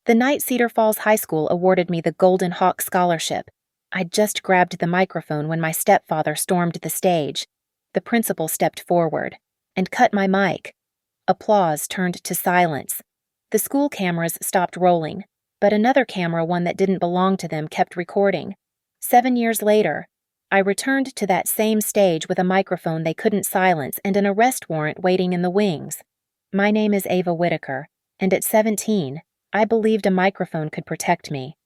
The night Cedar Falls High School awarded me the Golden Hawk Scholarship. I'd just grabbed the microphone when my stepfather stormed the stage. The principal stepped forward and cut my mic. Applause turned to silence. The school cameras stopped rolling, but another camera, one that didn't belong to them, kept recording. 7 years later, I returned to that same stage with a microphone they couldn't silence and an arrest warrant waiting in the wings. My name is Ava Whitaker, and at 17, I believed a microphone could protect me.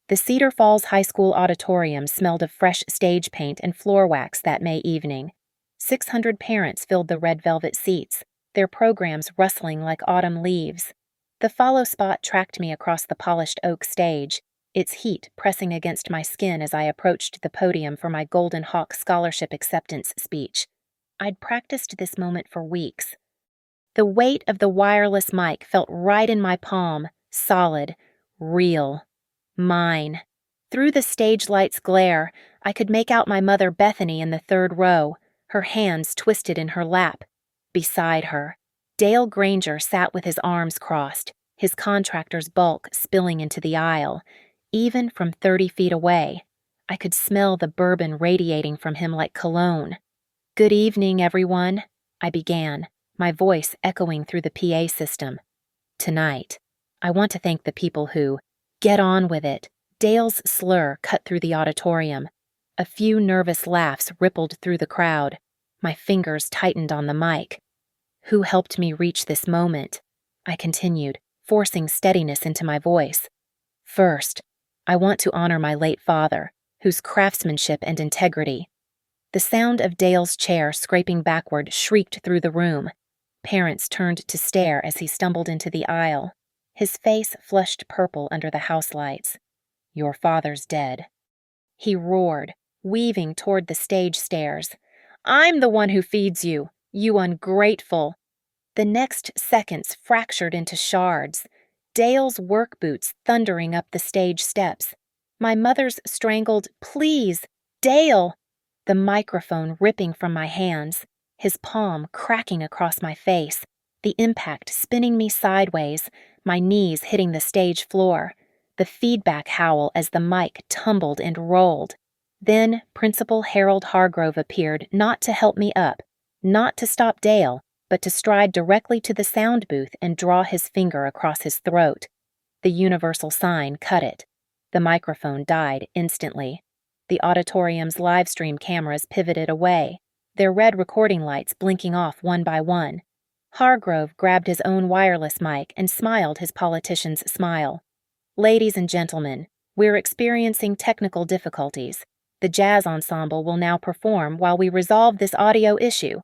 The Cedar Falls High School auditorium smelled of fresh stage paint and floor wax that May evening. 600 parents filled the red velvet seats, their programs rustling like autumn leaves. The follow spot tracked me across the polished oak stage, its heat pressing against my skin as I approached the podium for my Golden Hawk Scholarship acceptance speech. I'd practiced this moment for weeks. The weight of the wireless mic felt right in my palm, solid, real, mine. Through the stage light's glare, I could make out my mother Bethany in the third row, her hands twisted in her lap. Beside her, Dale Granger sat with his arms crossed, his contractor's bulk spilling into the aisle. Even from 30 feet away, I could smell the bourbon radiating from him like cologne. "Good evening, everyone," I began, my voice echoing through the PA system. "Tonight, I want to thank the people who get on with it." Dale's slur cut through the auditorium. A few nervous laughs rippled through the crowd. My fingers tightened on the mic. "Who helped me reach this moment?" I continued, forcing steadiness into my voice. "First, I want to honor my late father, whose craftsmanship and integrity." The sound of Dale's chair scraping backward shrieked through the room. Parents turned to stare as he stumbled into the aisle. His face flushed purple under the house lights. "Your father's dead," he roared, weaving toward the stage stairs. "I'm the one who feeds you, you ungrateful." The next seconds fractured into shards. Dale's work boots thundering up the stage steps. My mother's strangled, "Please, Dale!" The microphone ripping from my hands, his palm cracking across my face, the impact spinning me sideways, my knees hitting the stage floor, the feedback howl as the mic tumbled and rolled. Then Principal Harold Hargrove appeared, not to help me up, not to stop Dale, but to stride directly to the sound booth and draw his finger across his throat. The universal sign cut it. The microphone died instantly. The auditorium's live stream cameras pivoted away, their red recording lights blinking off one by one. Hargrove grabbed his own wireless mic and smiled his politician's smile. "Ladies and gentlemen, we're experiencing technical difficulties. The jazz ensemble will now perform while we resolve this audio issue."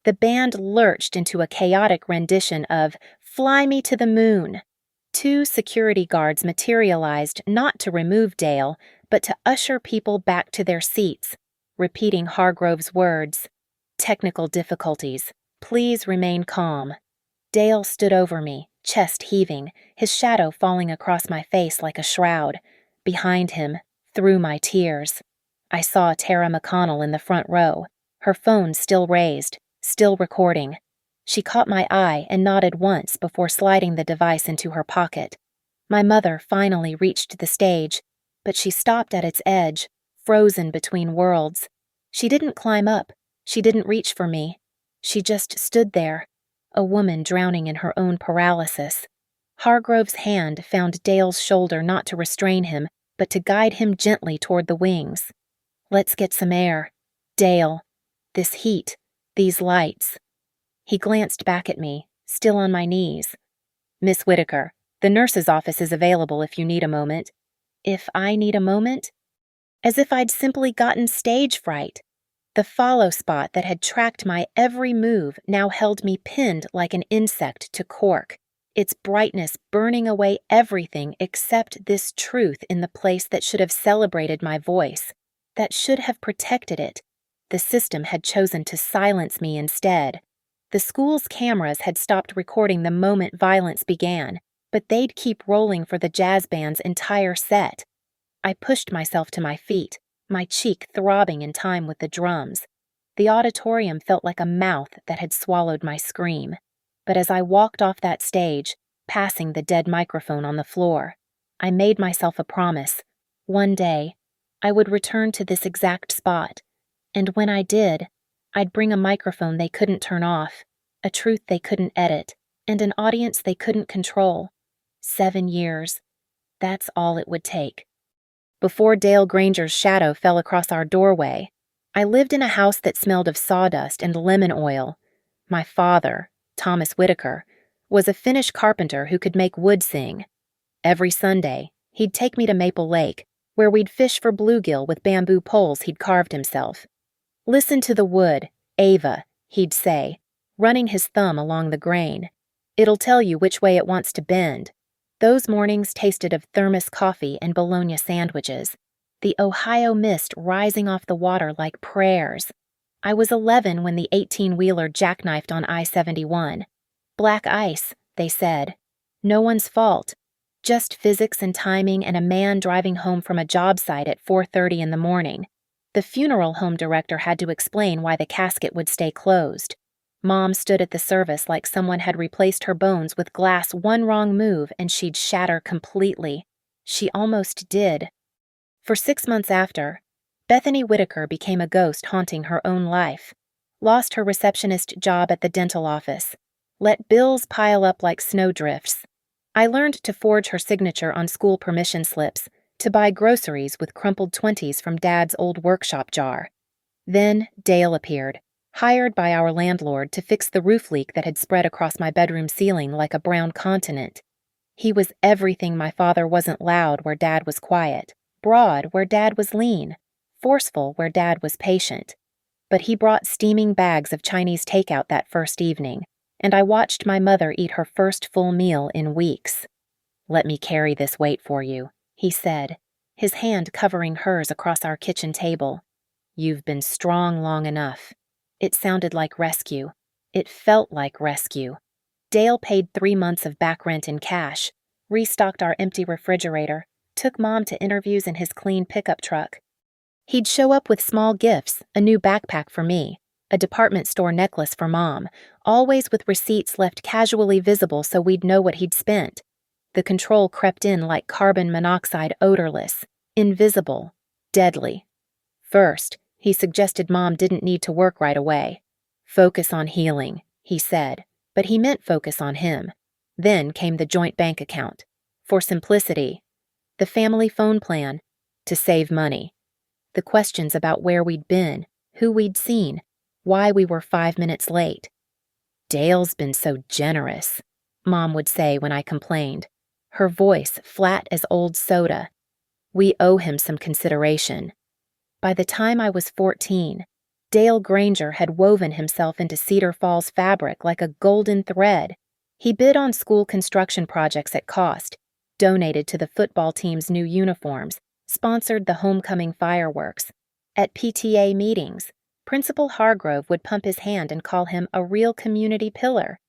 The band lurched into a chaotic rendition of "Fly Me to the Moon." 2 security guards materialized not to remove Dale, but to usher people back to their seats, repeating Hargrove's words, "Technical difficulties. Please remain calm." Dale stood over me, chest heaving, his shadow falling across my face like a shroud. Behind him, through my tears, I saw Tara McConnell in the front row, her phone still raised, still recording. She caught my eye and nodded once before sliding the device into her pocket. My mother finally reached the stage, but she stopped at its edge, frozen between worlds. She didn't climb up. She didn't reach for me. She just stood there, a woman drowning in her own paralysis. Hargrove's hand found Dale's shoulder, not to restrain him, but to guide him gently toward the wings. "Let's get some air. Dale, this heat, these lights." He glanced back at me, still on my knees. "Miss Whitaker, the nurse's office is available if you need a moment." If I need a moment? As if I'd simply gotten stage fright. The follow spot that had tracked my every move now held me pinned like an insect to cork, its brightness burning away everything except this truth in the place that should have celebrated my voice, that should have protected it. The system had chosen to silence me instead. The school's cameras had stopped recording the moment violence began, but they'd keep rolling for the jazz band's entire set. I pushed myself to my feet, my cheek throbbing in time with the drums. The auditorium felt like a mouth that had swallowed my scream. But as I walked off that stage, passing the dead microphone on the floor. I made myself a promise. One day, I would return to this exact spot, and when I did, I'd bring a microphone they couldn't turn off, a truth they couldn't edit, and an audience they couldn't control. 7 years. That's all it would take. Before Dale Granger's shadow fell across our doorway, I lived in a house that smelled of sawdust and lemon oil. My father, Thomas Whitaker, was a Finnish carpenter who could make wood sing. Every Sunday, he'd take me to Maple Lake, where we'd fish for bluegill with bamboo poles he'd carved himself. "Listen to the wood, Ava," he'd say, running his thumb along the grain. "It'll tell you which way it wants to bend." Those mornings tasted of thermos coffee and bologna sandwiches, the Ohio mist rising off the water like prayers. I was 11 when the 18-wheeler jackknifed on I-71. Black ice, they said. No one's fault. Just physics and timing and a man driving home from a job site at 4:30 in the morning. The funeral home director had to explain why the casket would stay closed. Mom stood at the service like someone had replaced her bones with glass one wrong move and she'd shatter completely. She almost did. For 6 months after, Bethany Whitaker became a ghost haunting her own life. Lost her receptionist job at the dental office. Let bills pile up like snowdrifts. I learned to forge her signature on school permission slips, to buy groceries with crumpled 20s from Dad's old workshop jar. Then Dale appeared, hired by our landlord to fix the roof leak that had spread across my bedroom ceiling like a brown continent. He was everything my father wasn't loud where Dad was quiet, broad where Dad was lean, forceful where Dad was patient. But he brought steaming bags of Chinese takeout that first evening, and I watched my mother eat her first full meal in weeks. "Let me carry this weight for you," he said, his hand covering hers across our kitchen table. "You've been strong long enough." It sounded like rescue. It felt like rescue. Dale paid 3 months of back rent in cash, restocked our empty refrigerator, took Mom to interviews in his clean pickup truck. He'd show up with small gifts, a new backpack for me, a department store necklace for Mom, always with receipts left casually visible so we'd know what he'd spent. The control crept in like carbon monoxide, odorless, invisible, deadly. First, he suggested Mom didn't need to work right away. "Focus on healing," he said, but he meant focus on him. Then came the joint bank account. For simplicity. The family phone plan. To save money. The questions about where we'd been, who we'd seen, why we were 5 minutes late. "Dale's been so generous," Mom would say when I complained, her voice flat as old soda. "We owe him some consideration." By the time I was 14, Dale Granger had woven himself into Cedar Falls fabric like a golden thread. He bid on school construction projects at cost, donated to the football team's new uniforms, sponsored the homecoming fireworks. At PTA meetings, Principal Hargrove would pump his hand and call him a real community pillar.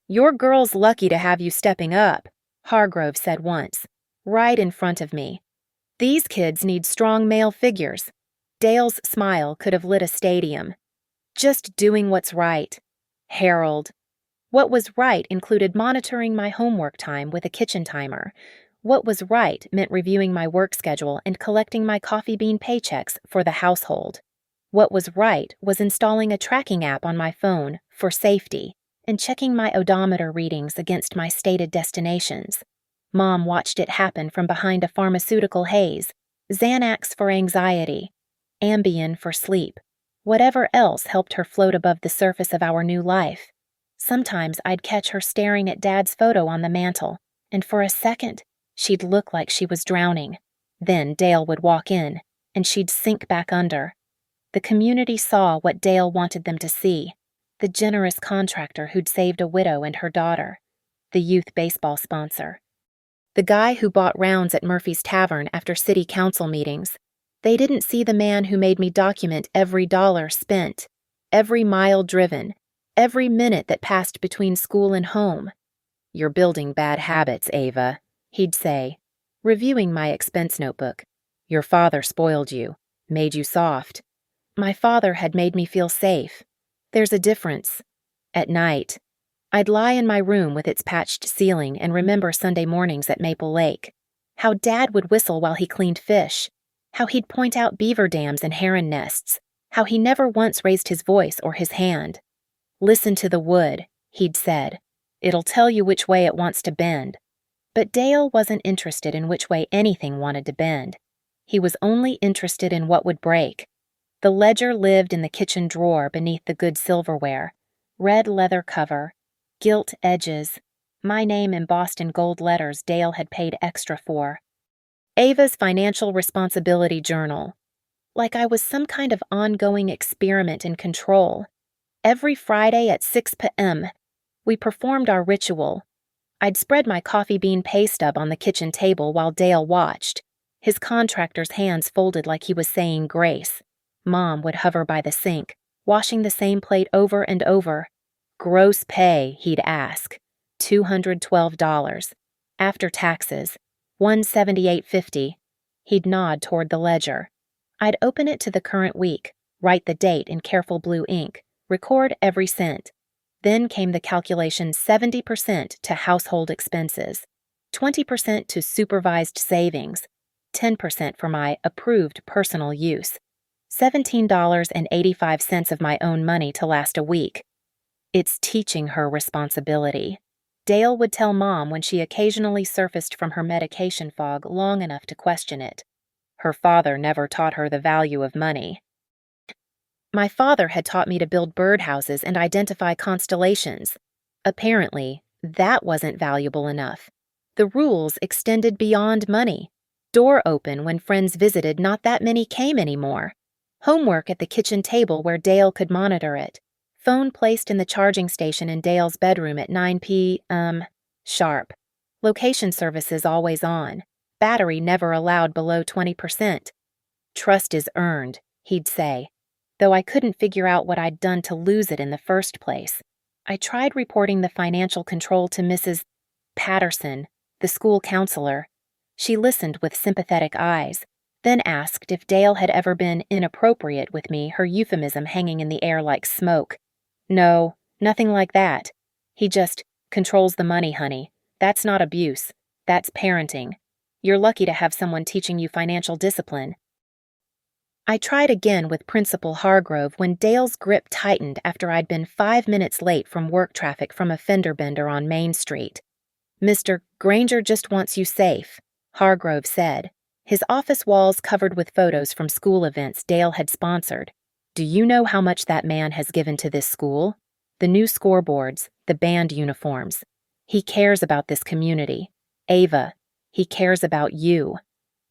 "Your girl's lucky to have you stepping up," Hargrove said once, right in front of me. "These kids need strong male figures." Dale's smile could have lit a stadium. Just doing what's right. Harold. What was right included monitoring my homework time with a kitchen timer. What was right meant reviewing my work schedule and collecting my coffee bean paychecks for the household. What was right was installing a tracking app on my phone for safety and checking my odometer readings against my stated destinations. Mom watched it happen from behind a pharmaceutical haze, Xanax for anxiety, Ambien for sleep, whatever else helped her float above the surface of our new life. Sometimes I'd catch her staring at Dad's photo on the mantel, and for a second, she'd look like she was drowning. Then Dale would walk in, and she'd sink back under. The community saw what Dale wanted them to see, the generous contractor who'd saved a widow and her daughter, the youth baseball sponsor, the guy who bought rounds at Murphy's Tavern after city council meetings. They didn't see the man who made me document every dollar spent, every mile driven, every minute that passed between school and home. "You're building bad habits, Ava," he'd say, reviewing my expense notebook. "Your father spoiled you, made you soft." My father had made me feel safe. There's a difference. At night, I'd lie in my room with its patched ceiling and remember Sunday mornings at Maple Lake. How Dad would whistle while he cleaned fish. How he'd point out beaver dams and heron nests. How he never once raised his voice or his hand. "Listen to the wood," he'd said. "It'll tell you which way it wants to bend." But Dale wasn't interested in which way anything wanted to bend. He was only interested in what would break. The ledger lived in the kitchen drawer beneath the good silverware. Red leather cover, gilt edges, my name embossed in gold letters Dale had paid extra for. Ava's Financial Responsibility Journal. Like I was some kind of ongoing experiment in control. Every Friday at 6 p.m., we performed our ritual. I'd spread my coffee bean pay stub on the kitchen table while Dale watched, his contractor's hands folded like he was saying grace. Mom would hover by the sink, washing the same plate over and over. "Gross pay," he'd ask. $212. After taxes, $178.50. He'd nod toward the ledger. I'd open it to the current week, write the date in careful blue ink, record every cent. Then came the calculation 70% to household expenses, 20% to supervised savings, 10% for my approved personal use, $17.85 of my own money to last a week. It's teaching her responsibility. Dale would tell Mom when she occasionally surfaced from her medication fog long enough to question it. Her father never taught her the value of money. My father had taught me to build birdhouses and identify constellations. Apparently, that wasn't valuable enough. The rules extended beyond money. Door open when friends visited, not that many came anymore. Homework at the kitchen table where Dale could monitor it. Phone placed in the charging station in Dale's bedroom at 9 p.m. sharp. Location services always on. Battery never allowed below 20%. "Trust is earned," he'd say, though I couldn't figure out what I'd done to lose it in the first place. I tried reporting the financial control to Mrs. Patterson, the school counselor. She listened with sympathetic eyes, then asked if Dale had ever been inappropriate with me, her euphemism hanging in the air like smoke. "No, nothing like that. He just controls the money, honey. That's not abuse. That's parenting. You're lucky to have someone teaching you financial discipline." I tried again with Principal Hargrove when Dale's grip tightened after I'd been 5 minutes late from work traffic from a fender bender on Main Street. "Mr. Granger just wants you safe," Hargrove said, his office walls covered with photos from school events Dale had sponsored. "Do you know how much that man has given to this school? The new scoreboards, the band uniforms. He cares about this community. Ava, he cares about you.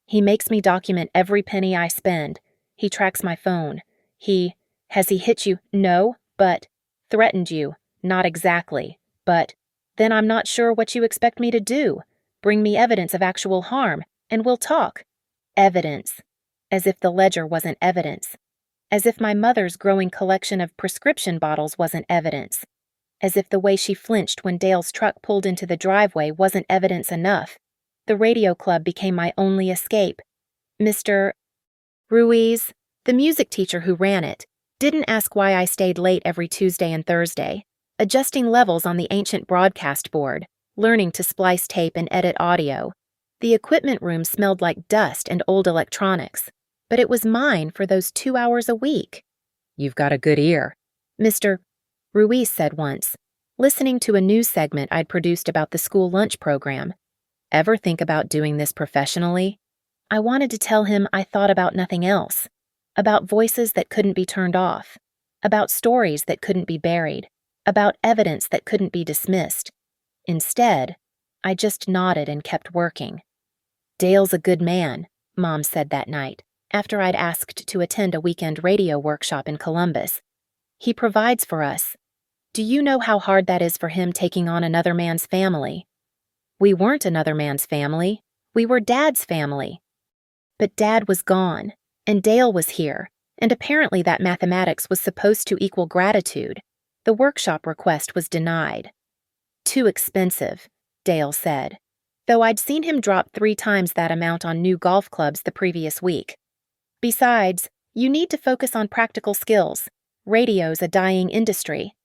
He makes me document every penny I spend. He tracks my phone. Has he hit you? No, but threatened you? Not exactly, but then I'm not sure what you expect me to do. Bring me evidence of actual harm, and we'll talk." Evidence. As if the ledger wasn't evidence. As if my mother's growing collection of prescription bottles wasn't evidence. As if the way she flinched when Dale's truck pulled into the driveway wasn't evidence enough. The radio club became my only escape. Mr. Ruiz, the music teacher who ran it, didn't ask why I stayed late every Tuesday and Thursday, adjusting levels on the ancient broadcast board, learning to splice tape and edit audio. The equipment room smelled like dust and old electronics, but it was mine for those 2 hours a week. "You've got a good ear," Mr. Ruiz said once, listening to a news segment I'd produced about the school lunch program. "Ever think about doing this professionally?" I wanted to tell him I thought about nothing else, about voices that couldn't be turned off, about stories that couldn't be buried, about evidence that couldn't be dismissed. Instead, I just nodded and kept working. "Dale's a good man," Mom said that night, after I'd asked to attend a weekend radio workshop in Columbus. "He provides for us. Do you know how hard that is for him taking on another man's family?" We weren't another man's family. We were Dad's family. But Dad was gone, and Dale was here, and apparently that mathematics was supposed to equal gratitude. The workshop request was denied. "Too expensive," Dale said, though I'd seen him drop 3 times that amount on new golf clubs the previous week. "Besides, you need to focus on practical skills. Radio's a dying industry."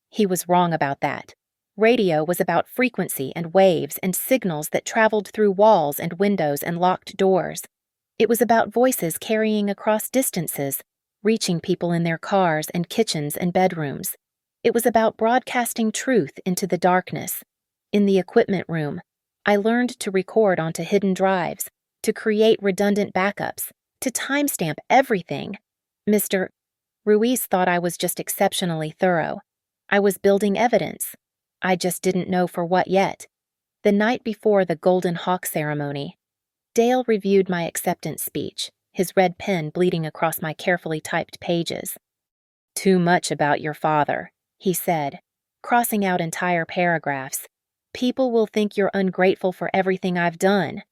He was wrong about that. Radio was about frequency and waves and signals that traveled through walls and windows and locked doors. It was about voices carrying across distances, reaching people in their cars and kitchens and bedrooms. It was about broadcasting truth into the darkness. In the equipment room, I learned to record onto hidden drives, to create redundant backups, to timestamp everything. Mr. Ruiz thought I was just exceptionally thorough. I was building evidence. I just didn't know for what yet. The night before the Golden Hawk ceremony, Dale reviewed my acceptance speech, his red pen bleeding across my carefully typed pages. "Too much about your father," he said, crossing out entire paragraphs. "People will think you're ungrateful for everything I've done."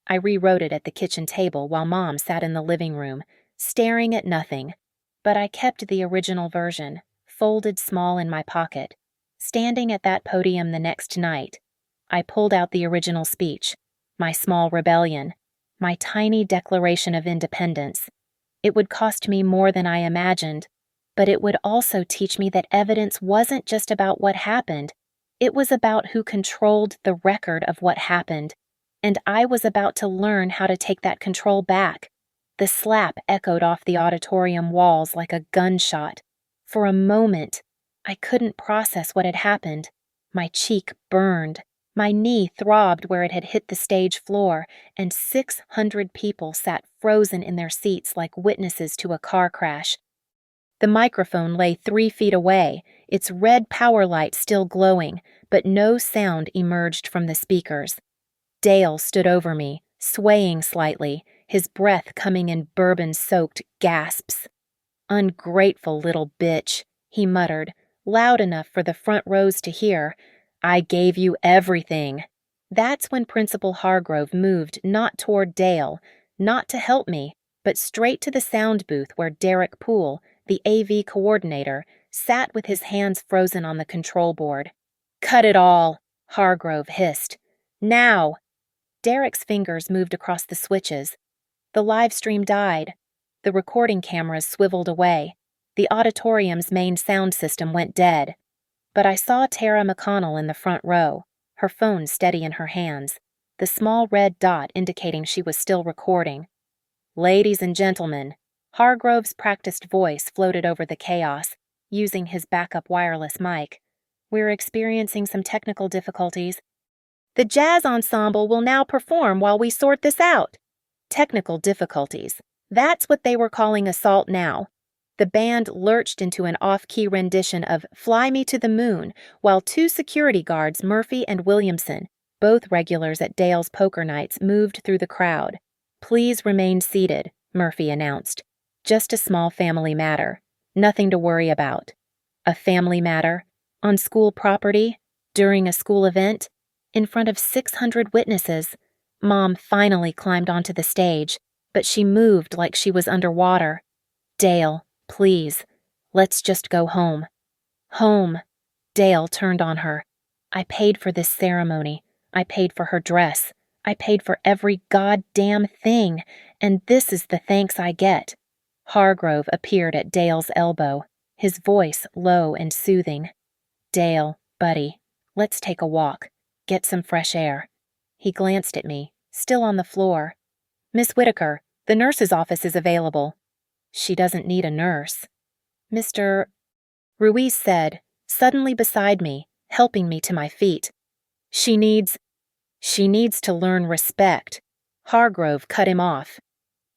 I rewrote it at the kitchen table while Mom sat in the living room, staring at nothing. But I kept the original version, folded small in my pocket. Standing at that podium the next night, I pulled out the original speech, my small rebellion, my tiny declaration of independence. It would cost me more than I imagined, but it would also teach me that evidence wasn't just about what happened. It was about who controlled the record of what happened, and I was about to learn how to take that control back. The slap echoed off the auditorium walls like a gunshot. For a moment, I couldn't process what had happened. My cheek burned. My knee throbbed where it had hit the stage floor, and 600 people sat frozen in their seats like witnesses to a car crash. The microphone lay 3 feet away, its red power light still glowing, but no sound emerged from the speakers. Dale stood over me, swaying slightly, his breath coming in bourbon-soaked gasps. "Ungrateful little bitch," he muttered, loud enough for the front rows to hear. "I gave you everything." That's when Principal Hargrove moved not toward Dale, not to help me, but straight to the sound booth where Derek Poole, the AV coordinator, sat with his hands frozen on the control board. "Cut it all," Hargrove hissed. "Now!" Derek's fingers moved across the switches. The live stream died. The recording cameras swiveled away. The auditorium's main sound system went dead. But I saw Tara McConnell in the front row, her phone steady in her hands, the small red dot indicating she was still recording. "Ladies and gentlemen," Hargrove's practiced voice floated over the chaos, using his backup wireless mic. "We're experiencing some technical difficulties. The jazz ensemble will now perform while we sort this out." Technical difficulties. That's what they were calling assault now. The band lurched into an off-key rendition of "Fly Me to the Moon," while 2 security guards, Murphy and Williamson, both regulars at Dale's poker nights, moved through the crowd. "Please remain seated," Murphy announced. "Just a small family matter. Nothing to worry about." A family matter? On school property? During a school event? In front of 600 witnesses? Mom finally climbed onto the stage, but she moved like she was underwater. "Dale, please, let's just go home." "Home." Dale turned on her. "I paid for this ceremony. I paid for her dress. I paid for every goddamn thing, and this is the thanks I get." Hargrove appeared at Dale's elbow, his voice low and soothing. "Dale, buddy, let's take a walk. Get some fresh air." He glanced at me, still on the floor. "Miss Whitaker, the nurse's office is available." "She doesn't need a nurse." "Mr. Ruiz said, suddenly beside me, helping me to my feet. She needs to learn respect." Hargrove cut him off.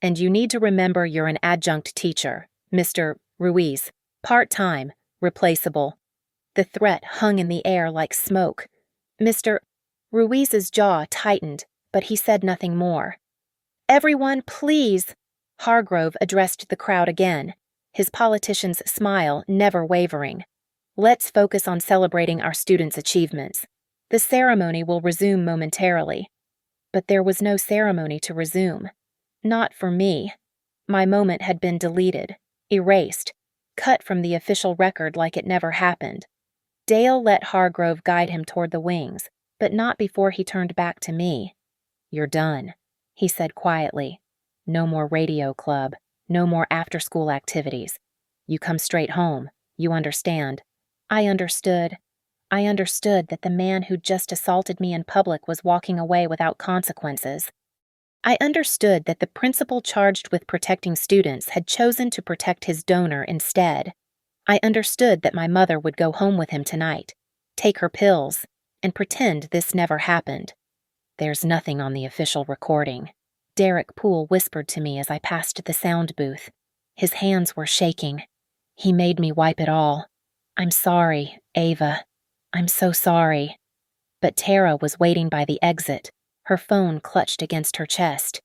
"And you need to remember you're an adjunct teacher, Mr. Ruiz. Part-time, replaceable." The threat hung in the air like smoke. Mr. Ruiz's jaw tightened, but he said nothing more. "Everyone, please." Hargrove addressed the crowd again, his politician's smile never wavering. "Let's focus on celebrating our students' achievements. The ceremony will resume momentarily." But there was no ceremony to resume. Not for me. My moment had been deleted, erased, cut from the official record like it never happened. Dale let Hargrove guide him toward the wings, but not before he turned back to me. "You're done," he said quietly. "No more radio club, no more after-school activities. You come straight home, you understand." I understood. I understood that the man who just assaulted me in public was walking away without consequences. I understood that the principal charged with protecting students had chosen to protect his donor instead. I understood that my mother would go home with him tonight, take her pills, and pretend this never happened. "There's nothing on the official recording," Derek Poole whispered to me as I passed the sound booth. His hands were shaking. He made me wipe it all. "I'm sorry, Ava. I'm so sorry." But Tara was waiting by the exit, her phone clutched against her chest.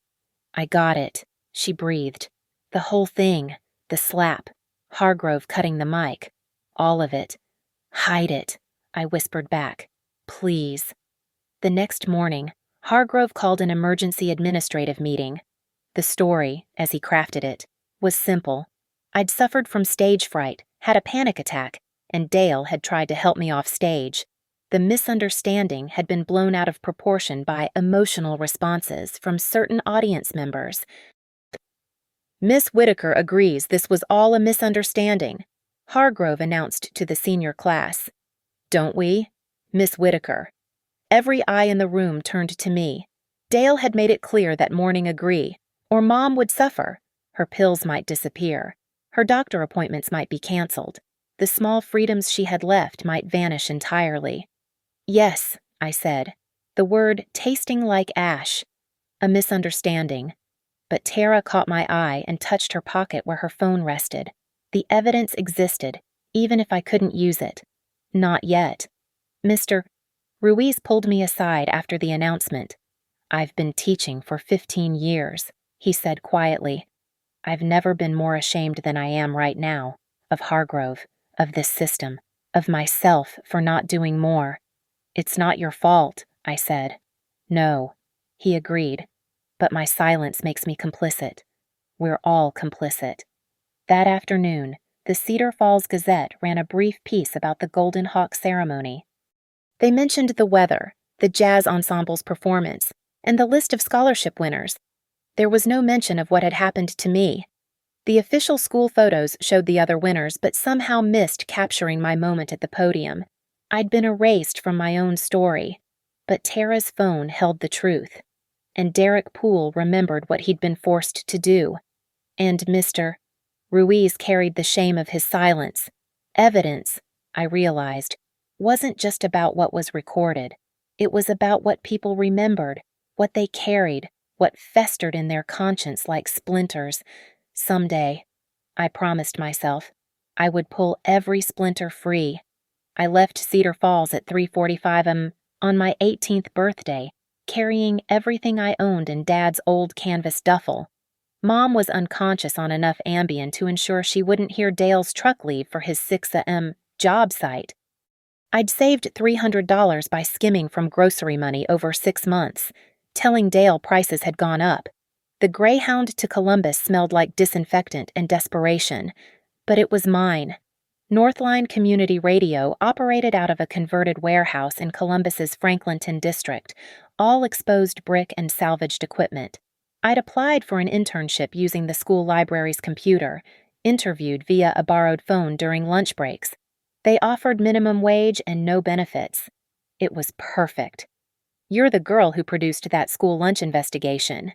"I got it," she breathed. "The whole thing, the slap, Hargrove cutting the mic, all of it." "Hide it," I whispered back. "Please." The next morning, Hargrove called an emergency administrative meeting. The story, as he crafted it, was simple. I'd suffered from stage fright, had a panic attack, and Dale had tried to help me off stage. The misunderstanding had been blown out of proportion by emotional responses from certain audience members. "Miss Whitaker agrees this was all a misunderstanding," Hargrove announced to the senior class. "Don't we?" Miss Whitaker. Every eye in the room turned to me. Dale had made it clear that morning agree, or Mom would suffer. Her pills might disappear. Her doctor appointments might be canceled. The small freedoms she had left might vanish entirely. "Yes," I said, the word tasting like ash. A misunderstanding. But Tara caught my eye and touched her pocket where her phone rested. The evidence existed, even if I couldn't use it. Not yet. Mr. Ruiz pulled me aside after the announcement. "I've been teaching for 15 years, he said quietly. "I've never been more ashamed than I am right now, of Hargrove, of this system, of myself for not doing more." "It's not your fault," I said. "No," he agreed, "but my silence makes me complicit. We're all complicit." That afternoon, the Cedar Falls Gazette ran a brief piece about the Golden Hawk ceremony. They mentioned the weather, the jazz ensemble's performance, and the list of scholarship winners. There was no mention of what had happened to me. The official school photos showed the other winners, but somehow missed capturing my moment at the podium. I'd been erased from my own story. But Tara's phone held the truth. And Derek Poole remembered what he'd been forced to do. And Mr. Ruiz carried the shame of his silence. Evidence, I realized, wasn't just about what was recorded. It was about what people remembered, what they carried, what festered in their conscience like splinters. Someday, I promised myself, I would pull every splinter free. I left Cedar Falls at 3:45 on my 18th birthday, carrying everything I owned in Dad's old canvas duffel. Mom was unconscious on enough Ambien to ensure she wouldn't hear Dale's truck leave for his 6 a.m. job site. I'd saved $300 by skimming from grocery money over 6 months, telling Dale prices had gone up. The Greyhound to Columbus smelled like disinfectant and desperation, but it was mine. Northline Community Radio operated out of a converted warehouse in Columbus's Franklinton district, all exposed brick and salvaged equipment. I'd applied for an internship using the school library's computer, interviewed via a borrowed phone during lunch breaks. They offered minimum wage and no benefits. It was perfect. "You're the girl who produced that school lunch investigation,"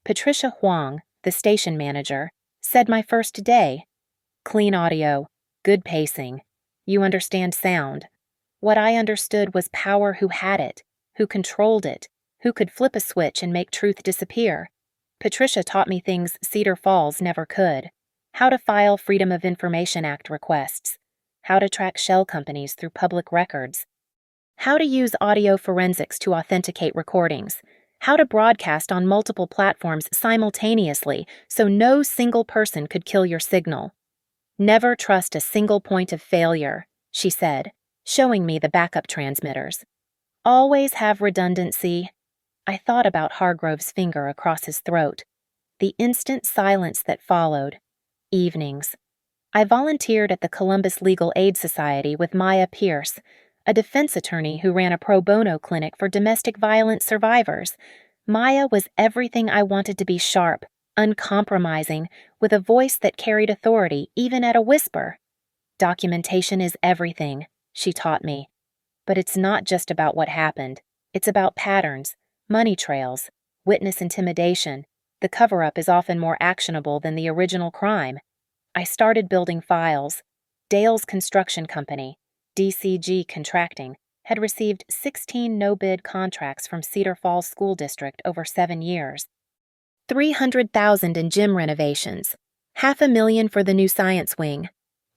Patricia Huang, the station manager, said my first day. "Clean audio, good pacing. You understand sound." What I understood was power who had it, who controlled it, who could flip a switch and make truth disappear. Patricia taught me things Cedar Falls never could. How to file Freedom of Information Act requests. How to track shell companies through public records. How to use audio forensics to authenticate recordings. How to broadcast on multiple platforms simultaneously so no single person could kill your signal. "Never trust a single point of failure," she said, showing me the backup transmitters. "Always have redundancy." I thought about Hargrove's finger across his throat. The instant silence that followed. Evenings. I volunteered at the Columbus Legal Aid Society with Maya Pierce, a defense attorney who ran a pro bono clinic for domestic violence survivors. Maya was everything I wanted to be: sharp, uncompromising, with a voice that carried authority even at a whisper. "Documentation is everything," she taught me. But it's not just about what happened. It's about patterns, money trails, witness intimidation. The cover-up is often more actionable than the original crime. I started building files. Dale's construction company, DCG Contracting, had received 16 no-bid contracts from Cedar Falls School District over 7 years. $300,000 in gym renovations, $500,000 for the new science wing,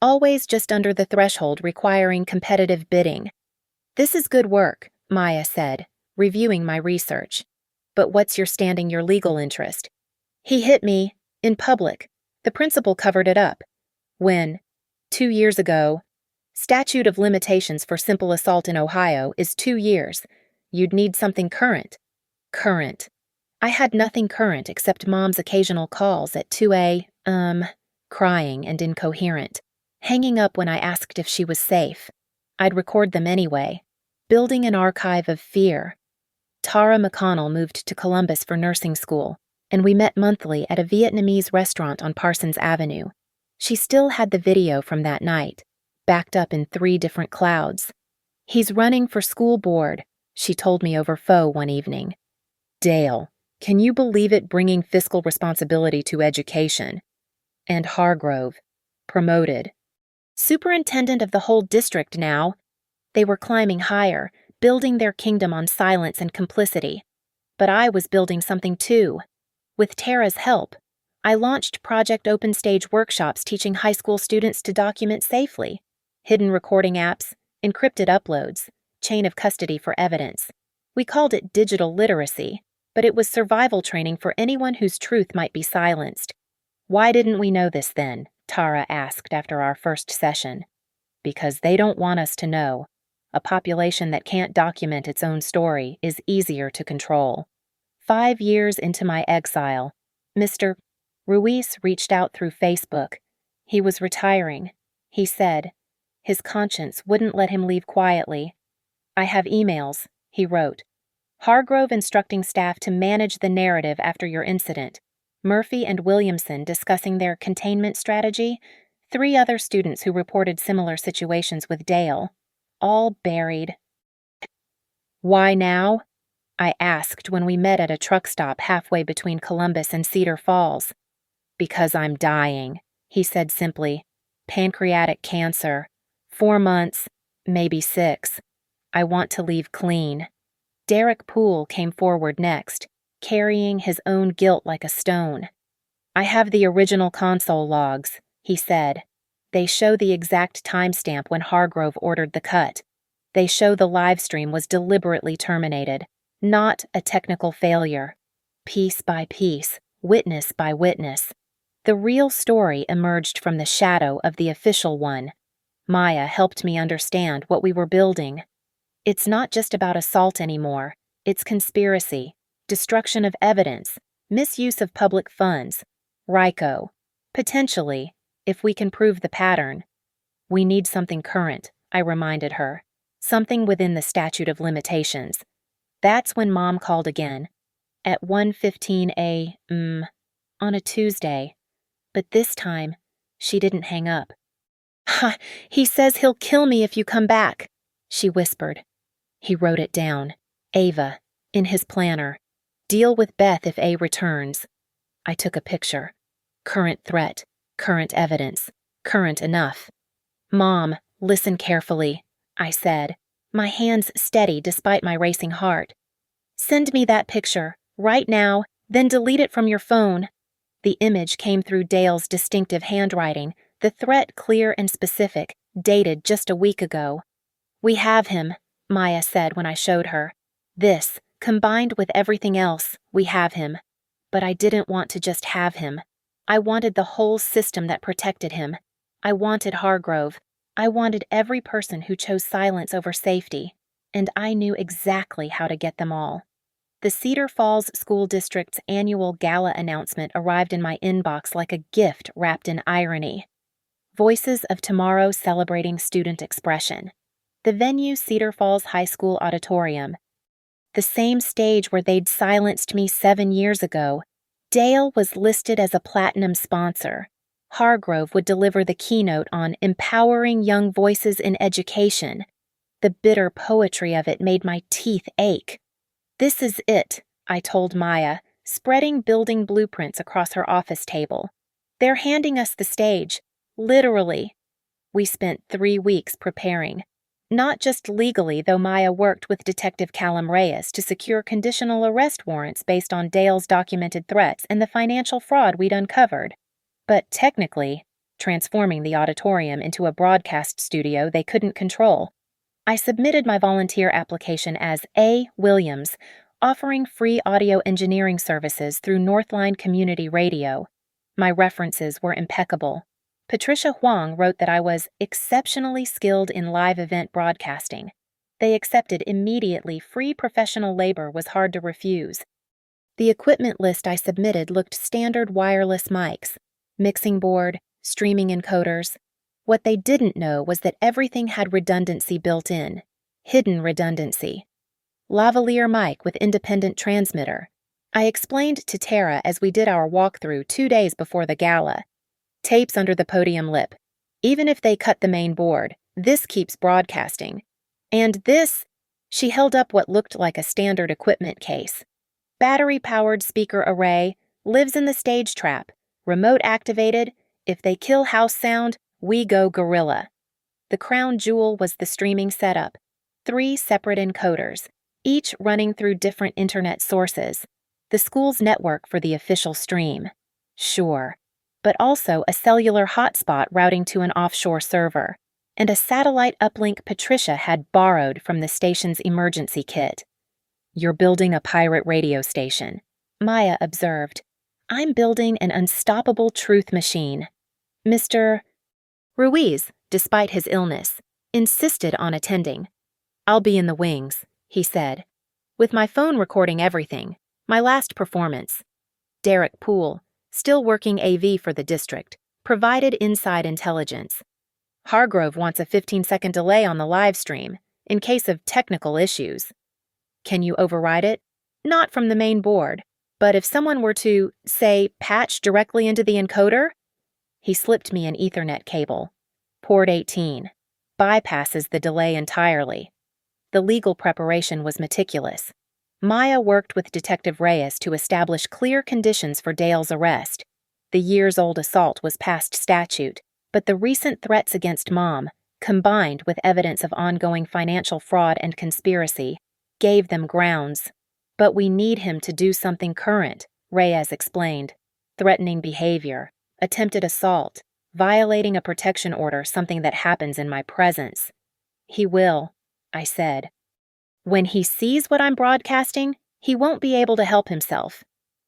always just under the threshold requiring competitive bidding. "This is good work," Maya said, reviewing my research. "But what's your legal interest?" "He hit me, in public. The principal covered it up." "When?" 2 years ago. Statute of limitations for simple assault in Ohio is 2 years. You'd need something current. Current. I had nothing current except Mom's occasional calls at 2 a.m., crying and incoherent, hanging up when I asked if she was safe. I'd record them anyway, building an archive of fear. Tara McConnell moved to Columbus for nursing school, and we met monthly at a Vietnamese restaurant on Parsons Avenue. She still had the video from that night, backed up in 3 different clouds. "He's running for school board," she told me over phone one evening. "Dale, can you believe it, bringing fiscal responsibility to education?" And Hargrove, promoted. Superintendent of the whole district now. They were climbing higher, building their kingdom on silence and complicity. But I was building something too. With Tara's help, I launched Project Open Stage workshops teaching high school students to document safely. Hidden recording apps, encrypted uploads, chain of custody for evidence. We called it digital literacy, but it was survival training for anyone whose truth might be silenced. "Why didn't we know this then?" Tara asked after our first session. "Because they don't want us to know. A population that can't document its own story is easier to control." 5 years into my exile, Mr. Ruiz reached out through Facebook. He was retiring, he said. His conscience wouldn't let him leave quietly. "I have emails," he wrote. "Hargrove instructing staff to manage the narrative after your incident. Murphy and Williamson discussing their containment strategy. 3 other students who reported similar situations with Dale. All buried." "Why now?" I asked when we met at a truck stop halfway between Columbus and Cedar Falls. "Because I'm dying," he said simply. "Pancreatic cancer. 4 months, maybe 6. I want to leave clean." Derek Poole came forward next, carrying his own guilt like a stone. "I have the original console logs," he said. "They show the exact timestamp when Hargrove ordered the cut. They show the live stream was deliberately terminated, not a technical failure. Piece by piece, witness by witness. The real story emerged from the shadow of the official one. Maya helped me understand what we were building. It's not just about assault anymore. It's conspiracy, destruction of evidence, misuse of public funds, RICO. Potentially, if we can prove the pattern. We need something current, I reminded her. Something within the statute of limitations. That's when Mom called again. At 1:15 a.m. on a Tuesday. But this time, she didn't hang up. "Ha! He says he'll kill me if you come back," she whispered. He wrote it down. Ava, in his planner. "Deal with Beth if A returns." I took a picture. Current threat, current evidence, current enough. "Mom, listen carefully," I said, my hands steady despite my racing heart. "Send me that picture, right now, then delete it from your phone." The image came through Dale's distinctive handwriting, the threat clear and specific, dated just a week ago. "We have him," Maya said when I showed her. "This, combined with everything else, we have him. But I didn't want to just have him. I wanted the whole system that protected him. I wanted Hargrove. I wanted every person who chose silence over safety. And I knew exactly how to get them all." The Cedar Falls School District's annual gala announcement arrived in my inbox like a gift wrapped in irony. Voices of Tomorrow celebrating student expression. The venue, Cedar Falls High School Auditorium. The same stage where they'd silenced me 7 years ago. Dale was listed as a platinum sponsor. Hargrove would deliver the keynote on empowering young voices in education. The bitter poetry of it made my teeth ache. "This is it," I told Maya, spreading building blueprints across her office table. "They're handing us the stage. Literally." We spent 3 weeks preparing. Not just legally, though Maya worked with Detective Callum Reyes to secure conditional arrest warrants based on Dale's documented threats and the financial fraud we'd uncovered. But technically, transforming the auditorium into a broadcast studio they couldn't control. I submitted my volunteer application as A. Williams, offering free audio engineering services through Northline Community Radio. My references were impeccable. Patricia Huang wrote that I was exceptionally skilled in live event broadcasting. They accepted immediately. Free professional labor was hard to refuse. The equipment list I submitted looked standard wireless mics, mixing board, streaming encoders. What they didn't know was that everything had redundancy built in, hidden redundancy. Lavalier mic with independent transmitter. I explained to Tara as we did our walkthrough 2 days before the gala. Tapes under the podium lip. Even if they cut the main board, this keeps broadcasting. And this, she held up what looked like a standard equipment case. Battery-powered speaker array, lives in the stage trap, remote activated. If they kill house sound, we go gorilla. The crown jewel was the streaming setup. 3 separate encoders, each running through different internet sources. The school's network for the official stream. Sure. But also a cellular hotspot routing to an offshore server, and a satellite uplink Patricia had borrowed from the station's emergency kit. "You're building a pirate radio station," Maya observed. "I'm building an unstoppable truth machine." Mr. Ruiz, despite his illness, insisted on attending. "I'll be in the wings," he said, "with my phone recording everything, my last performance." Derek Poole, still working AV for the district, provided inside intelligence. "Hargrove wants a 15-second delay on the live stream, in case of technical issues." "Can you override it?" "Not from the main board, but if someone were to, say, patch directly into the encoder?" He slipped me an Ethernet cable. "Port 18. Bypasses the delay entirely." The legal preparation was meticulous. Maya worked with Detective Reyes to establish clear conditions for Dale's arrest. The years-old assault was past statute, but the recent threats against Mom, combined with evidence of ongoing financial fraud and conspiracy, gave them grounds. "But we need him to do something current," Reyes explained. "Threatening behavior, attempted assault, violating a protection order, something that happens in my presence." "He will," I said. "When he sees what I'm broadcasting, he won't be able to help himself."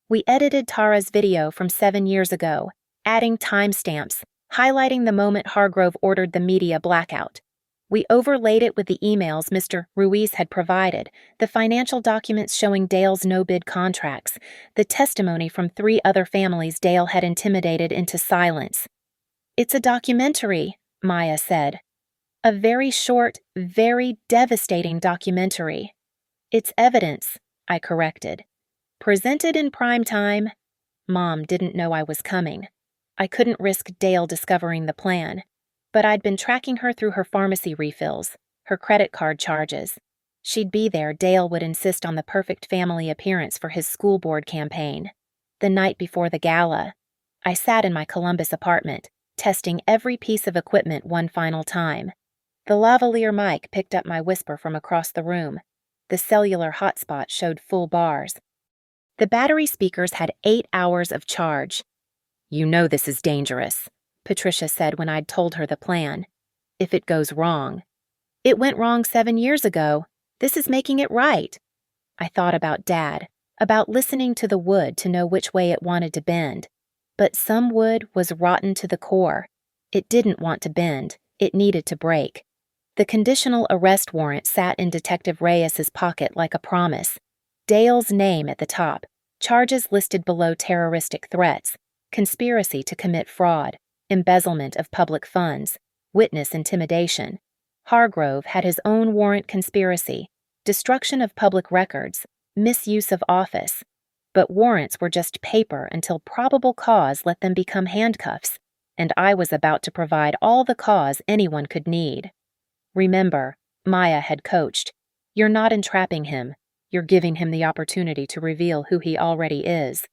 We edited Tara's video from 7 years ago, adding timestamps, highlighting the moment Hargrove ordered the media blackout. We overlaid it with the emails Mr. Ruiz had provided, the financial documents showing Dale's no-bid contracts, the testimony from 3 other families Dale had intimidated into silence. "It's a documentary," Maya said. "A very short, very devastating documentary." "It's evidence," I corrected. "Presented in prime time." Mom didn't know I was coming. I couldn't risk Dale discovering the plan, but I'd been tracking her through her pharmacy refills, her credit card charges. She'd be there. Dale would insist on the perfect family appearance for his school board campaign. The night before the gala, I sat in my Columbus apartment, testing every piece of equipment one final time. The lavalier mic picked up my whisper from across the room. The cellular hotspot showed full bars. The battery speakers had 8 hours of charge. "You know this is dangerous," Patricia said when I'd told her the plan. "If it goes wrong." "It went wrong 7 years ago. This is making it right." I thought about Dad, about listening to the wood to know which way it wanted to bend. But some wood was rotten to the core. It didn't want to bend. It needed to break. The conditional arrest warrant sat in Detective Reyes's pocket like a promise. Dale's name at the top, charges listed below: terroristic threats, conspiracy to commit fraud, embezzlement of public funds, witness intimidation. Hargrove had his own warrant: conspiracy, destruction of public records, misuse of office. But warrants were just paper until probable cause let them become handcuffs, and I was about to provide all the cause anyone could need. "Remember," Maya had coached. You're not entrapping him. You're giving him the opportunity to reveal who he already is.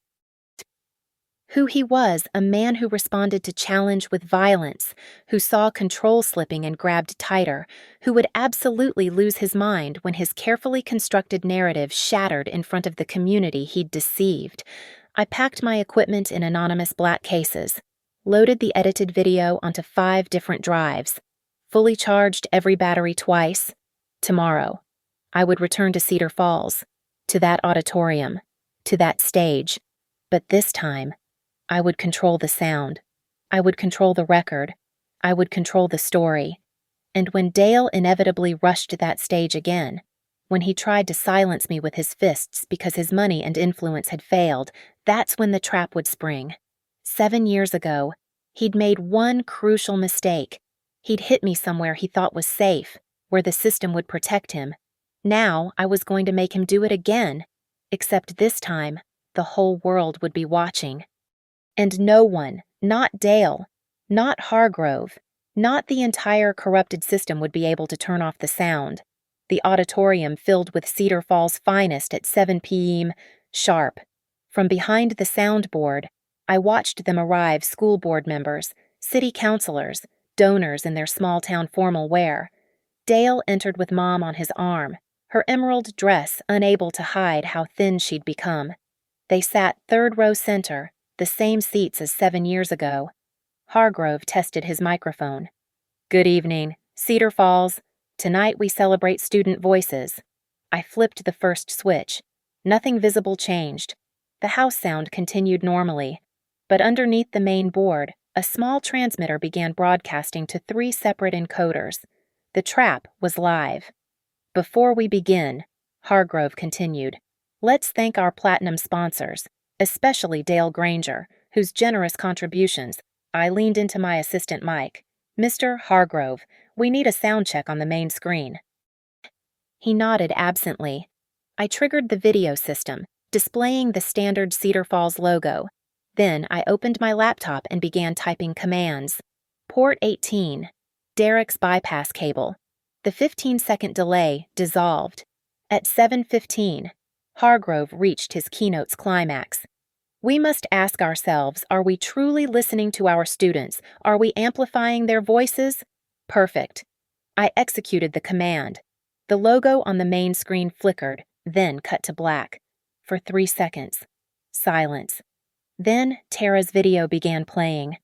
Who he was, a man who responded to challenge with violence, who saw control slipping and grabbed tighter, who would absolutely lose his mind when his carefully constructed narrative shattered in front of the community he'd deceived. I packed my equipment in anonymous black cases, loaded the edited video onto 5 different drives, fully charged every battery twice. Tomorrow, I would return to Cedar Falls, to that auditorium, to that stage, but this time, I would control the sound. I would control the record. I would control the story. And when Dale inevitably rushed to that stage again, when he tried to silence me with his fists because his money and influence had failed, that's when the trap would spring. 7 years ago, he'd made one crucial mistake. He'd hit me somewhere he thought was safe, where the system would protect him. Now I was going to make him do it again, except this time, the whole world would be watching. And no one, not Dale, not Hargrove, not the entire corrupted system would be able to turn off the sound. The auditorium filled with Cedar Falls' finest at 7 p.m. sharp. From behind the soundboard, I watched them arrive: school board members, city councilors, donors in their small-town formal wear. Dale entered with Mom on his arm, her emerald dress unable to hide how thin she'd become. They sat 3rd row center, the same seats as 7 years ago. Hargrove tested his microphone. Good evening, Cedar Falls. Tonight we celebrate student voices. I flipped the first switch. Nothing visible changed. The house sound continued normally, but underneath the main board, a small transmitter began broadcasting to 3 separate encoders. The trap was live. Before we begin, Hargrove continued, let's thank our platinum sponsors, especially Dale Granger, whose generous contributions. I leaned into my assistant Mike. Mr. Hargrove, we need a sound check on the main screen. He nodded absently. I triggered the video system, displaying the standard Cedar Falls logo. Then I opened my laptop and began typing commands. Port 18. Derek's bypass cable. The 15-second delay dissolved. At 7:15, Hargrove reached his keynote's climax. We must ask ourselves, are we truly listening to our students? Are we amplifying their voices? Perfect. I executed the command. The logo on the main screen flickered, then cut to black. For 3 seconds. Silence. Then Tara's video began playing.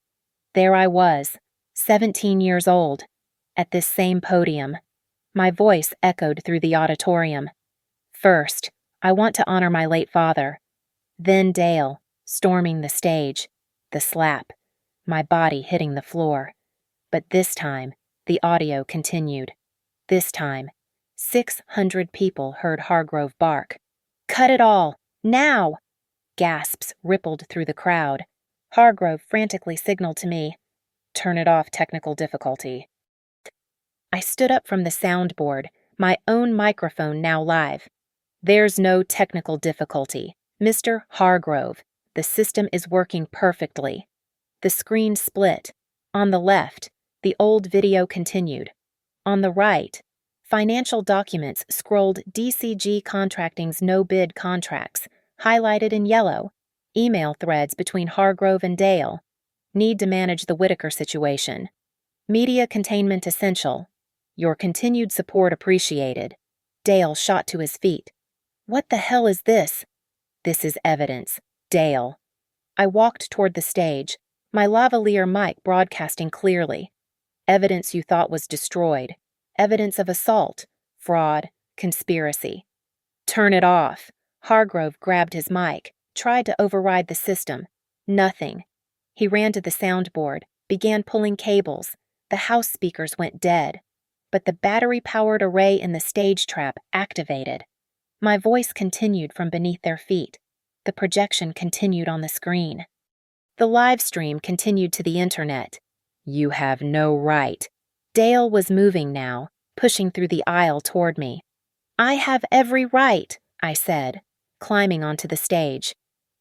There I was, 17 years old, at this same podium. My voice echoed through the auditorium. First, I want to honor my late father. Then Dale, storming the stage, the slap, my body hitting the floor. But this time, the audio continued. This time, 600 people heard Hargrove bark. Cut it all! Now! Gasps rippled through the crowd. Hargrove frantically signaled to me, turn it off, technical difficulty. I stood up from the soundboard, my own microphone now live. There's no technical difficulty. Mr. Hargrove, the system is working perfectly. The screen split. On the left, the old video continued. On the right, financial documents scrolled DCG Contracting's no-bid contracts, highlighted in yellow, email threads between Hargrove and Dale. Need to manage the Whitaker situation. Media containment essential. Your continued support appreciated. Dale shot to his feet. What the hell is this? This is evidence. Dale. I walked toward the stage, my lavalier mic broadcasting clearly. Evidence you thought was destroyed. Evidence of assault, fraud, conspiracy. Turn it off. Hargrove grabbed his mic, tried to override the system. Nothing. He ran to the soundboard, began pulling cables. The house speakers went dead. But the battery-powered array in the stage trap activated. My voice continued from beneath their feet. The projection continued on the screen. The live stream continued to the internet. You have no right. Dale was moving now, pushing through the aisle toward me. I have every right, I said, climbing onto the stage.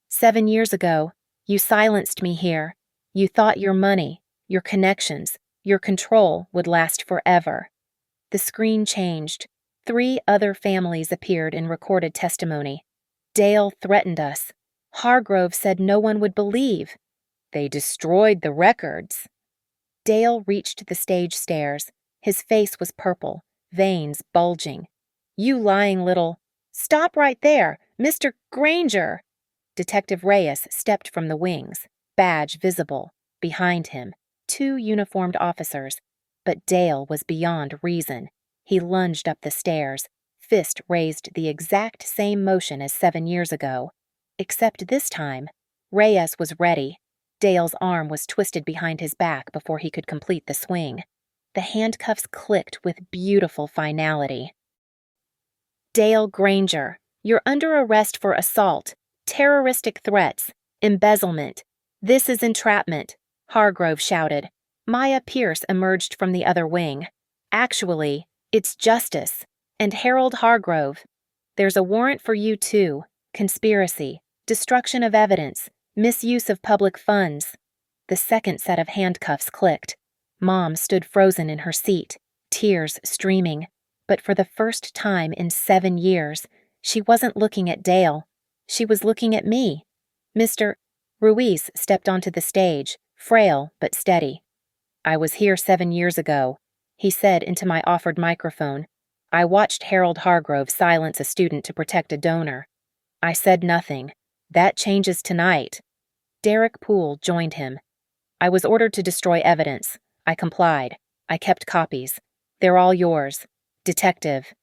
7 years ago, you silenced me here. You thought your money, your connections, your control would last forever. The screen changed. 3 other families appeared in recorded testimony. Dale threatened us. Hargrove said no one would believe. They destroyed the records. Dale reached the stage stairs. His face was purple, veins bulging. You lying little... Stop right there! Mr. Granger! Detective Reyes stepped from the wings, badge visible. Behind him, 2 uniformed officers. But Dale was beyond reason. He lunged up the stairs, fist raised the exact same motion as 7 years ago. Except this time, Reyes was ready. Dale's arm was twisted behind his back before he could complete the swing. The handcuffs clicked with beautiful finality. Dale Granger, you're under arrest for assault, terroristic threats, embezzlement. This is entrapment, Hargrove shouted. Maya Pierce emerged from the other wing. Actually, it's Justice. And Harold Hargrove. There's a warrant for you too. Conspiracy, destruction of evidence, misuse of public funds. The second set of handcuffs clicked. Mom stood frozen in her seat, tears streaming. But for the first time in 7 years, she wasn't looking at Dale. She was looking at me. Mr. Ruiz stepped onto the stage, frail but steady. I was here 7 years ago, he said into my offered microphone. I watched Harold Hargrove silence a student to protect a donor. I said nothing. That changes tonight. Derek Poole joined him. I was ordered to destroy evidence. I complied. I kept copies. They're all yours. Detective.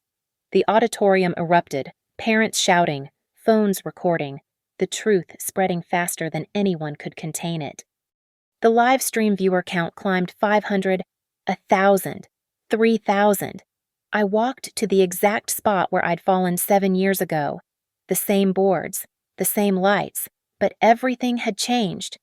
The auditorium erupted, parents shouting, phones recording, the truth spreading faster than anyone could contain it. The live stream viewer count climbed 500, 1,000, 3,000. I walked to the exact spot where I'd fallen 7 years ago. The same boards, the same lights, but everything had changed.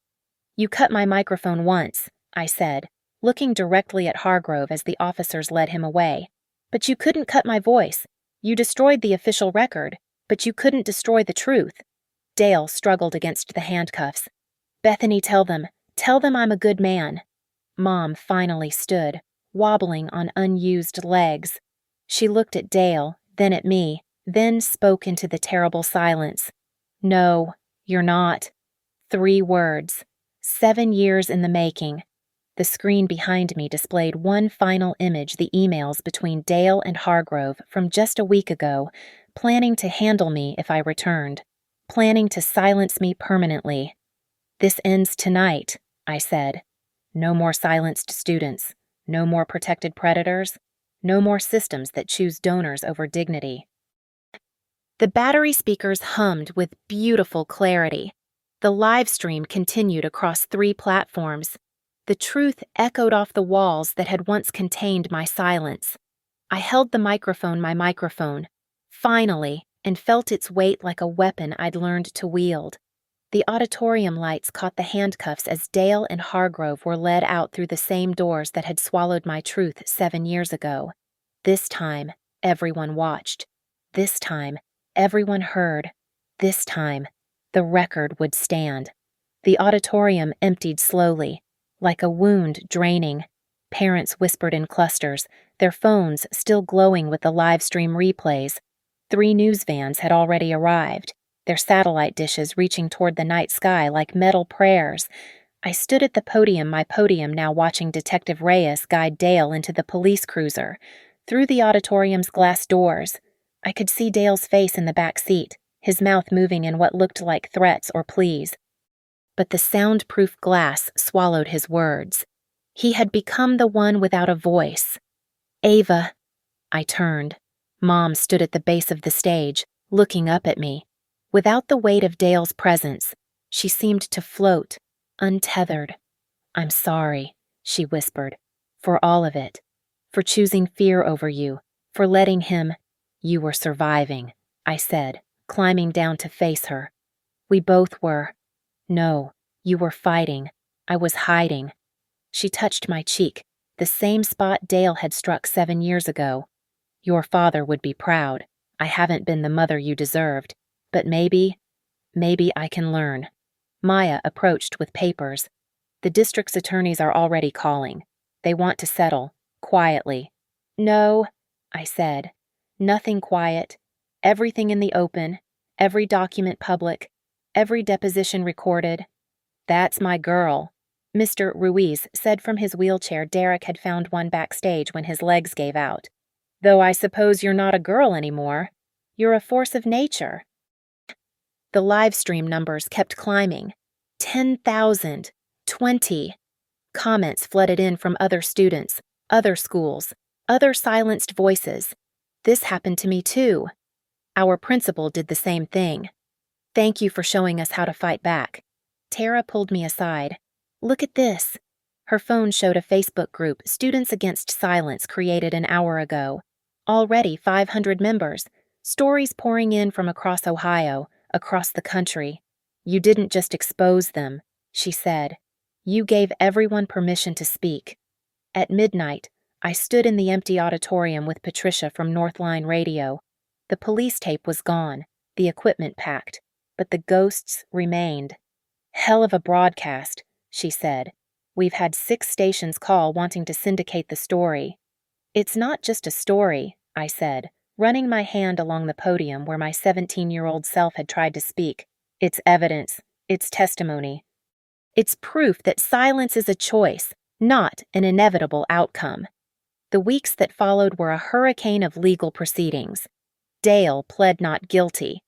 You cut my microphone once, I said, looking directly at Hargrove as the officers led him away. But you couldn't cut my voice. You destroyed the official record, but you couldn't destroy the truth. Dale struggled against the handcuffs. Bethany, tell them I'm a good man. Mom finally stood, wobbling on unused legs. She looked at Dale, then at me, then spoke into the terrible silence. No, you're not. 3 words. 7 years in the making. The screen behind me displayed one final image, the emails between Dale and Hargrove from just a week ago, planning to handle me if I returned, planning to silence me permanently. This ends tonight, I said. No more silenced students, no more protected predators, no more systems that choose donors over dignity. The battery speakers hummed with beautiful clarity. The live stream continued across 3 platforms. The truth echoed off the walls that had once contained my silence. I held my microphone, finally, and felt its weight like a weapon I'd learned to wield. The auditorium lights caught the handcuffs as Dale and Hargrove were led out through the same doors that had swallowed my truth 7 years ago. This time, everyone watched. This time, everyone heard. This time, the record would stand. The auditorium emptied slowly, like a wound draining. Parents whispered in clusters, their phones still glowing with the live stream replays. 3 news vans had already arrived, their satellite dishes reaching toward the night sky like metal prayers. I stood at the podium, my podium now watching Detective Reyes guide Dale into the police cruiser. Through the auditorium's glass doors, I could see Dale's face in the back seat, his mouth moving in what looked like threats or pleas. But the soundproof glass swallowed his words. He had become the one without a voice. Ava. I turned. Mom stood at the base of the stage, looking up at me. Without the weight of Dale's presence, she seemed to float, untethered. I'm sorry, she whispered, for all of it. For choosing fear over you, for letting him... You were surviving, I said, climbing down to face her. We both were. No, you were fighting. I was hiding. She touched my cheek, the same spot Dale had struck 7 years ago. Your father would be proud. I haven't been the mother you deserved, but maybe I can learn. Maya approached with papers. The district's attorneys are already calling. They want to settle, quietly. No, I said. Nothing quiet. Everything in the open. Every document public. Every deposition recorded. That's my girl. Mr. Ruiz said from his wheelchair Derek had found one backstage when his legs gave out. Though I suppose you're not a girl anymore. You're a force of nature. The live stream numbers kept climbing. 10,000. 20. Comments flooded in from other students, other schools, other silenced voices. This happened to me too. Our principal did the same thing. Thank you for showing us how to fight back. Tara pulled me aside. Look at this. Her phone showed a Facebook group, Students Against Silence, created an hour ago. Already 500 members. Stories pouring in from across Ohio, across the country. You didn't just expose them, she said. You gave everyone permission to speak. At midnight, I stood in the empty auditorium with Patricia from Northline Radio. The police tape was gone, the equipment packed, but the ghosts remained. Hell of a broadcast, she said. We've had 6 stations call wanting to syndicate the story. It's not just a story, I said, running my hand along the podium where my 17-year-old self had tried to speak. It's evidence. It's testimony. It's proof that silence is a choice, not an inevitable outcome. The weeks that followed were a hurricane of legal proceedings. Dale pled not guilty.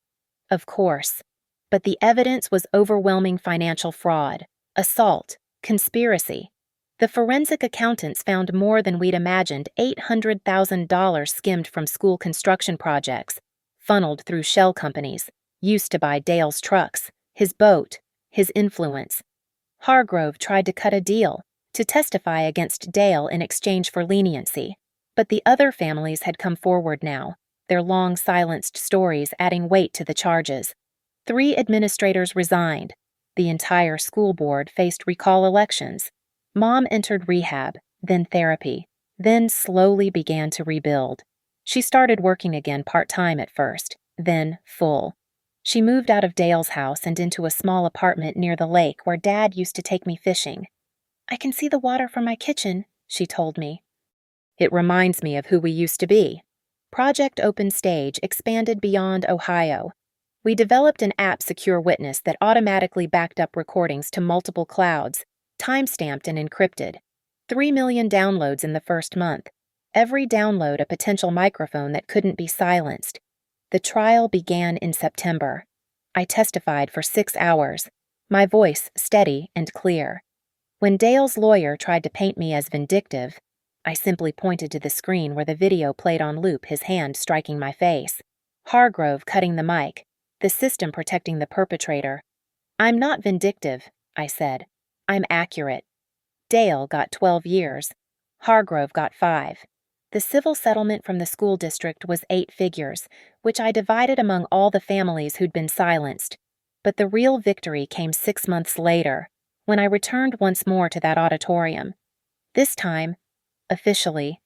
Of course. But the evidence was overwhelming financial fraud, assault, conspiracy. The forensic accountants found more than we'd imagined. $800,000 skimmed from school construction projects, funneled through shell companies, used to buy Dale's trucks, his boat, his influence. Hargrove tried to cut a deal, to testify against Dale in exchange for leniency, but the other families had come forward now, their long silenced stories adding weight to the charges. 3 administrators resigned. The entire school board faced recall elections. Mom entered rehab, then therapy, then slowly began to rebuild. She started working again part-time at first, then full. She moved out of Dale's house and into a small apartment near the lake where Dad used to take me fishing. I can see the water from my kitchen, she told me. It reminds me of who we used to be. Project Open Stage expanded beyond Ohio. We developed an app secure witness that automatically backed up recordings to multiple clouds, time-stamped and encrypted. 3 million downloads in the first month. Every download a potential microphone that couldn't be silenced. The trial began in September. I testified for 6 hours, my voice steady and clear. When Dale's lawyer tried to paint me as vindictive, I simply pointed to the screen where the video played on loop, his hand striking my face. Hargrove cutting the mic, the system protecting the perpetrator. I'm not vindictive, I said. I'm accurate. Dale got 12 years. Hargrove got 5. The civil settlement from the school district was 8 figures, which I divided among all the families who'd been silenced. But the real victory came 6 months later, when I returned once more to that auditorium. This time, officially,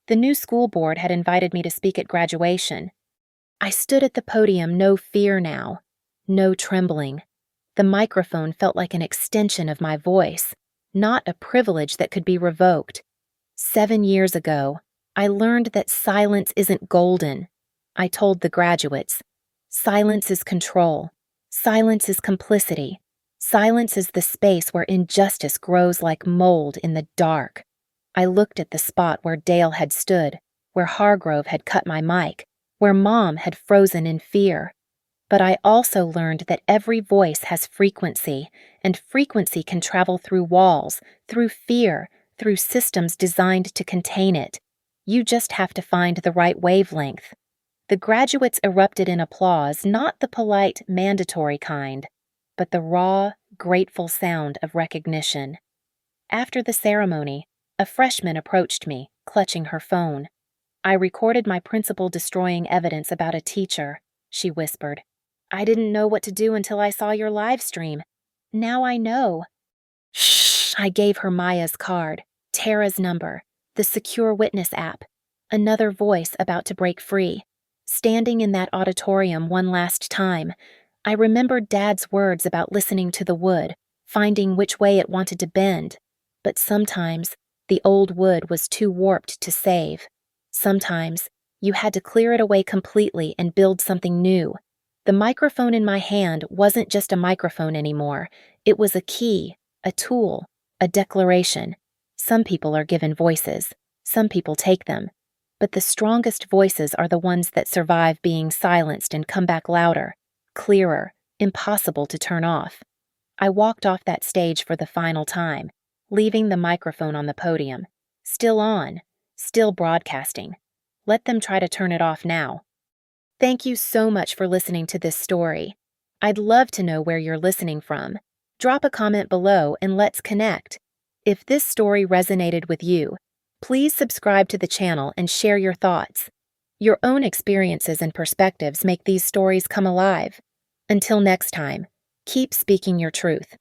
the new school board had invited me to speak at graduation. I stood at the podium, no fear now, no trembling. The microphone felt like an extension of my voice, not a privilege that could be revoked. 7 years ago, I learned that silence isn't golden. I told the graduates, silence is control. Silence is complicity. Silence is the space where injustice grows like mold in the dark. I looked at the spot where Dale had stood, where Hargrove had cut my mic, where Mom had frozen in fear. But I also learned that every voice has frequency, and frequency can travel through walls, through fear, through systems designed to contain it. You just have to find the right wavelength. The graduates erupted in applause, not the polite, mandatory kind, but the raw, grateful sound of recognition. After the ceremony, a freshman approached me, clutching her phone. I recorded my principal destroying evidence about a teacher, she whispered. I didn't know what to do until I saw your live stream. Now I know. Shh! I gave her Maya's card, Tara's number, the secure witness app, another voice about to break free. Standing in that auditorium one last time, I remembered Dad's words about listening to the wood, finding which way it wanted to bend. But sometimes, the old wood was too warped to save. Sometimes, you had to clear it away completely and build something new. The microphone in my hand wasn't just a microphone anymore. It was a key, a tool, a declaration. Some people are given voices. Some people take them. But the strongest voices are the ones that survive being silenced and come back louder, clearer, impossible to turn off. I walked off that stage for the final time, leaving the microphone on the podium. Still on, still broadcasting. Let them try to turn it off now. Thank you so much for listening to this story. I'd love to know where you're listening from. Drop a comment below and let's connect. If this story resonated with you, please subscribe to the channel and share your thoughts. Your own experiences and perspectives make these stories come alive. Until next time, keep speaking your truth.